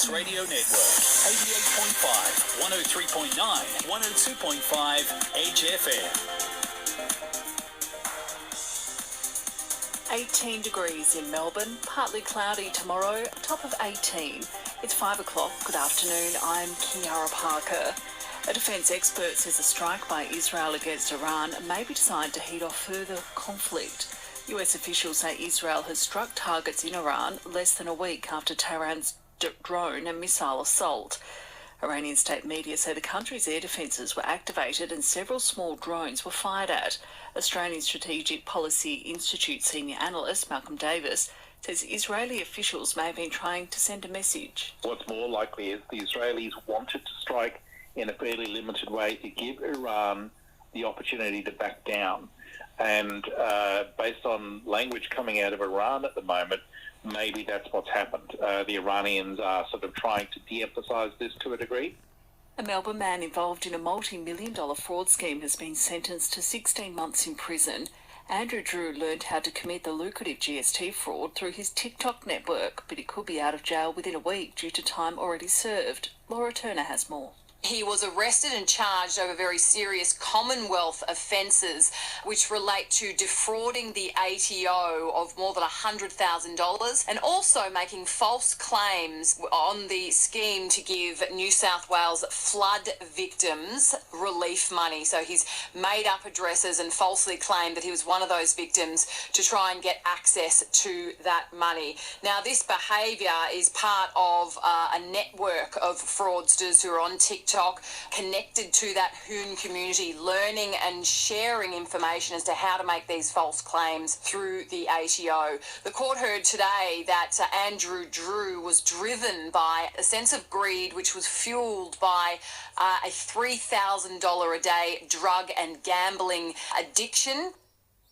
Sports Radio Network. 88.5, 103.9, 102.5 Edge FM. 18 degrees in Melbourne, partly cloudy tomorrow, top of 18. It's 5 o'clock. Good afternoon, I'm Keara Parker. A defence expert says a strike by Israel against Iran may be designed to heat off further conflict. US officials say Israel has struck targets in Iran less than a week after Tehran's drone and missile assault. Iranian state media say the country's air defences were activated and several small drones were fired at. Australian Strategic Policy Institute senior analyst Malcolm Davis says Israeli officials may have been trying to send a message. What's more likely is the Israelis wanted to strike in a fairly limited way to give Iran the opportunity to back down. And based on language coming out of Iran at the moment, maybe that's what's happened. The Iranians are sort of trying to de-emphasise this to a degree. A Melbourne man involved in a multi-million-dollar fraud scheme has been sentenced to 16 months in prison. Andrew Drew learned how to commit the lucrative GST fraud through his TikTok network, but he could be out of jail within a week due to time already served. Laura Turner has more. He was arrested and charged over very serious Commonwealth offences which relate to defrauding the ATO of more than $100,000 and also making false claims on the scheme to give New South Wales flood victims relief money. So he's made up addresses and falsely claimed that he was one of those victims to try and get access to that money. Now, this behaviour is part of a network of fraudsters who are on TikTok, connected to that Hoon community, learning and sharing information as to how to make these false claims through the ATO. The court heard today that Andrew Drew was driven by a sense of greed which was fueled by a $3,000 a day drug and gambling addiction.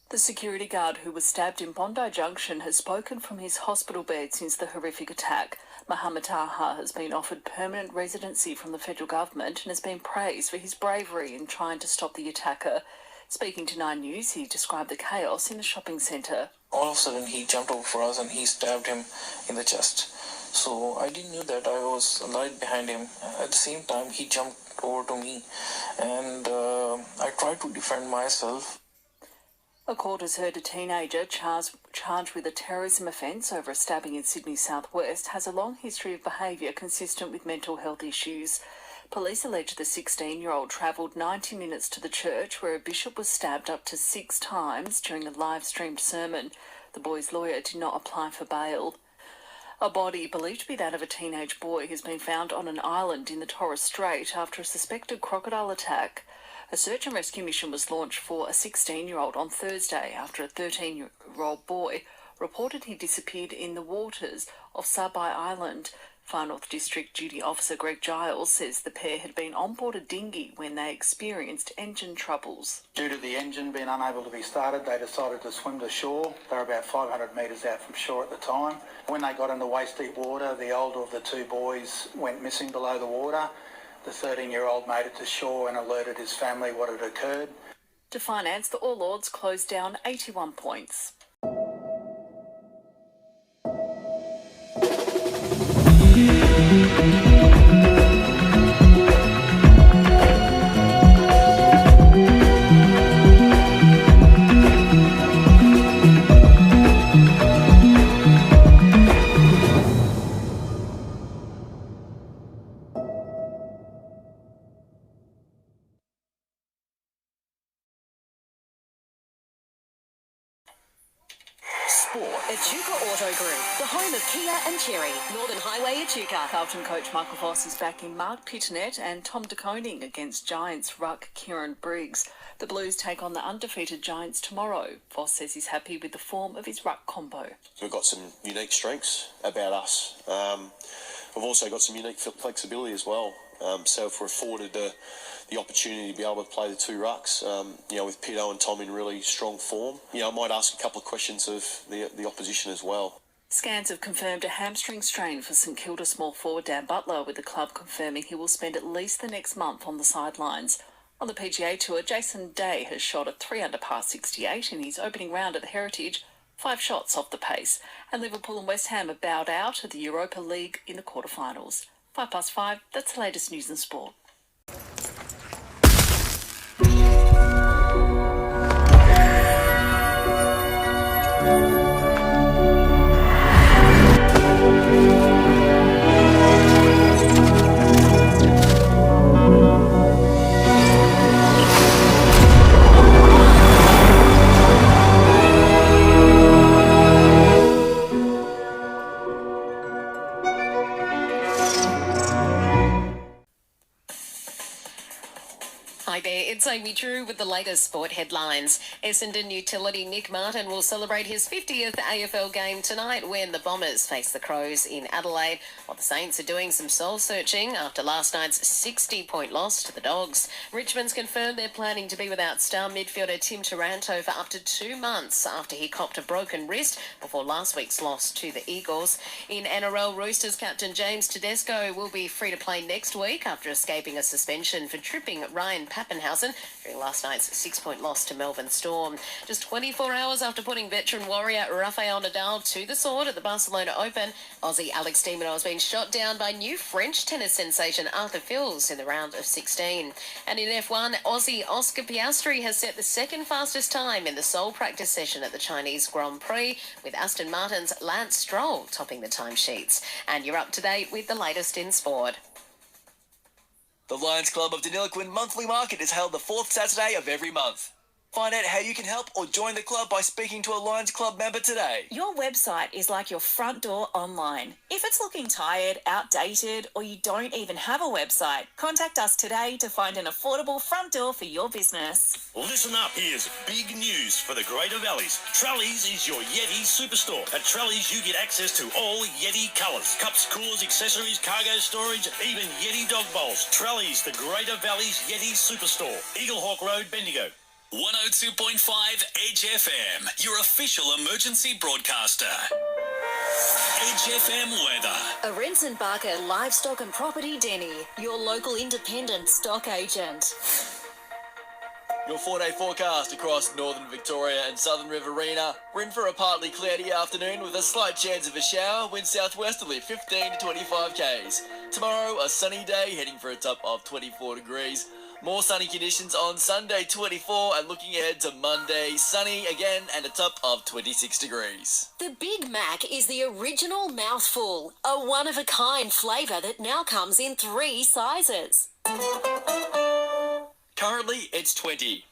The security guard who was stabbed in Bondi Junction has spoken from his hospital bed since the horrific attack. Mohammed Taha has been offered permanent residency from the federal government and has been praised for his bravery in trying to stop the attacker. Speaking to 9 News, he described the chaos in the shopping centre. All of a sudden he jumped over for us and he stabbed him in the chest. So I didn't know that I was right behind him. At the same time, he jumped over to me and I tried to defend myself. A court has heard a teenager charged with a terrorism offence over a stabbing in Sydney southwest has a long history of behaviour consistent with mental health issues. Police allege the 16-year-old travelled 90 minutes to the church where a bishop was stabbed up to 6 times during a live-streamed sermon. The boy's lawyer did not apply for bail. A body believed to be that of a teenage boy has been found on an island in the Torres Strait after a suspected crocodile attack. A search and rescue mission was launched for a 16-year-old on Thursday after a 13-year-old boy reported he disappeared in the waters off Sabai Island. Far North District Duty Officer Greg Giles says the pair had been on board a dinghy when they experienced engine troubles. Due to the engine being unable to be started, they decided to swim to shore. They were about 500 metres out from shore at the time. When they got into waist-deep water, the older of the 2 boys went missing below the water. The 13-year-old made it to shore and alerted his family what had occurred. To finance, the All Ords closed down 81 points. Echuca Auto Group, the home of Kia and Cherry, Northern Highway Echuca. Carlton coach Michael Voss is backing Mark Pittonet and Tom De Koning against Giants ruck Kieran Briggs. The Blues take on the undefeated Giants tomorrow. Voss says he's happy with the form of his ruck combo. We've got some unique strengths about us. We've also got some unique flexibility as well. So if we're afforded the opportunity to be able to play the 2 rucks, with Pitto and Tom in really strong form, I might ask a couple of questions of the opposition as well. Scans have confirmed a hamstring strain for St Kilda small forward Dan Butler, with the club confirming he will spend at least the next month on the sidelines. On the PGA Tour, Jason Day has shot a 3-under par 68 in his opening round at the Heritage. 5 shots off the pace, and Liverpool and West Ham are bowed out of the Europa League in the quarterfinals. 5 past 5, that's the latest news and sport. Hi there, it's Amy Drew with the latest sport headlines. Essendon utility Nick Martin will celebrate his 50th AFL game tonight when the Bombers face the Crows in Adelaide, while the Saints are doing some soul-searching after last night's 60-point loss to the Dogs. Richmond's confirmed they're planning to be without star midfielder Tim Taranto for up to 2 months after he copped a broken wrist before last week's loss to the Eagles. In NRL, Roosters captain James Tedesco will be free to play next week after escaping a suspension for tripping Ryan Pappenhausen during last night's 6-point loss to Melbourne Storm. Just 24 hours after putting veteran warrior Rafael Nadal to the sword at the Barcelona Open, Aussie Alex de Minaur has been shot down by new French tennis sensation Arthur Fils in the round of 16. And in F1, Aussie Oscar Piastri has set the second fastest time in the sole practice session at the Chinese Grand Prix, with Aston Martin's Lance Stroll topping the timesheets. And you're up to date with the latest in sport. The Lions Club of Deniliquin monthly market is held the 4th Saturday of every month. Find out how you can help or join the club by speaking to a Lions Club member today. Your website is like your front door online. If it's looking tired, outdated, or you don't even have a website, contact us today to find an affordable front door for your business. Listen up, here's big news for the Greater Valleys. Trellies is your Yeti superstore. At Trellies, you get access to all Yeti colours. Cups, coolers, accessories, cargo storage, even Yeti dog bowls. Trellies, the Greater Valleys Yeti superstore. Eaglehawk Road, Bendigo. 102.5 Edge FM, your official emergency broadcaster. Edge FM weather. Arenson Barker Livestock and Property Denny, your local independent stock agent. Your 4-day forecast across northern Victoria and southern Riverina. We're in for a partly cloudy afternoon with a slight chance of a shower. Wind southwesterly 15 to 25 k's. Tomorrow, a sunny day heading for a top of 24 degrees. More sunny conditions on Sunday 24 and looking ahead to Monday, sunny again and a top of 26 degrees. The Big Mac is the original mouthful, a one-of-a-kind flavour that now comes in 3 sizes. Currently, it's $20.